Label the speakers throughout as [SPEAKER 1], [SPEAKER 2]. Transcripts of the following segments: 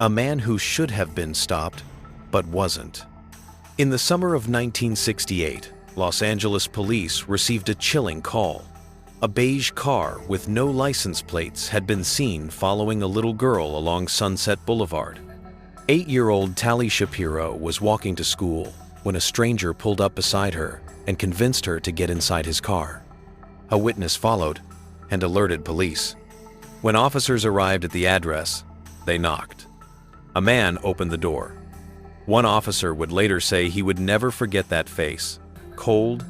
[SPEAKER 1] A man who should have been stopped, but wasn't. In the summer of 1968, Los Angeles police received a chilling call. A beige car with no license plates had been seen following a little girl along Sunset Boulevard. 8-year-old Tally Shapiro was walking to school when a stranger pulled up beside her and convinced her to get inside his car. A witness followed and alerted police. When officers arrived at the address, they knocked. A man opened the door. One officer would later say he would never forget that face, cold,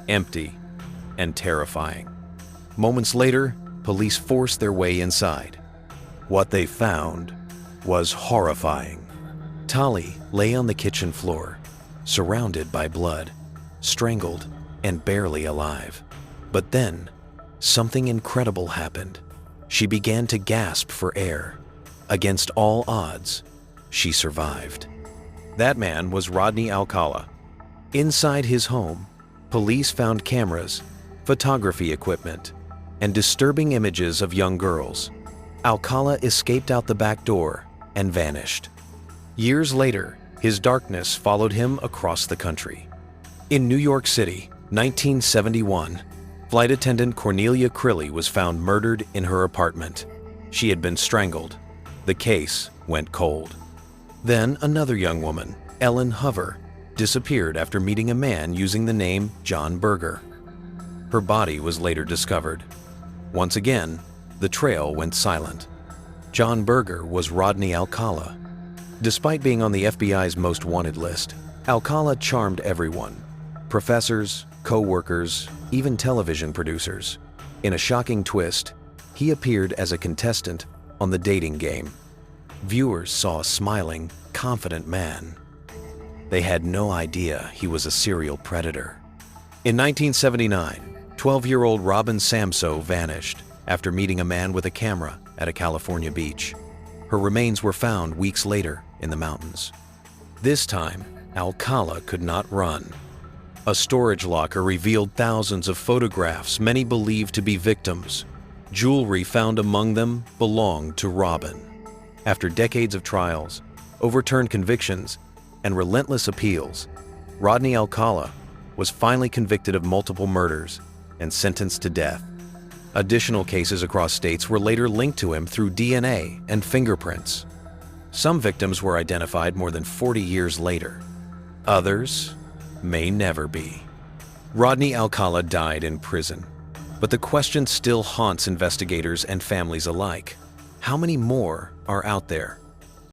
[SPEAKER 1] empty, and terrifying. Moments later, police forced their way inside. What they found was horrifying. Tally lay on the kitchen floor, surrounded by blood, strangled and barely alive. But then, something incredible happened. She began to gasp for air. Against all odds, she survived. That man was Rodney Alcala. Inside his home, police found cameras, photography equipment, and disturbing images of young girls. Alcala escaped out the back door and vanished. Years later, his darkness followed him across the country. In New York City, 1971, flight attendant Cornelia Crilly was found murdered in her apartment. She had been strangled. The case went cold. Then another young woman, Ellen Hover, disappeared after meeting a man using the name John Berger. Her body was later discovered. Once again, the trail went silent. John Berger was Rodney Alcala. Despite being on the FBI's most wanted list, Alcala charmed everyone: professors, co-workers, even television producers. In a shocking twist, he appeared as a contestant on The Dating Game. Viewers saw a smiling, confident man. They had no idea he was a serial predator. In 1979, 12-year-old Robin Samso vanished after meeting a man with a camera at a California beach. Her remains were found weeks later in the mountains. This time, Alcala could not run. A storage locker revealed thousands of photographs many believed to be victims. Jewelry found among them belonged to Robin. After decades of trials, overturned convictions, and relentless appeals, Rodney Alcala was finally convicted of multiple murders and sentenced to death. Additional cases across states were later linked to him through DNA and fingerprints. Some victims were identified more than 40 years later. Others may never be. Rodney Alcala died in prison, but the question still haunts investigators and families alike. How many more are out there?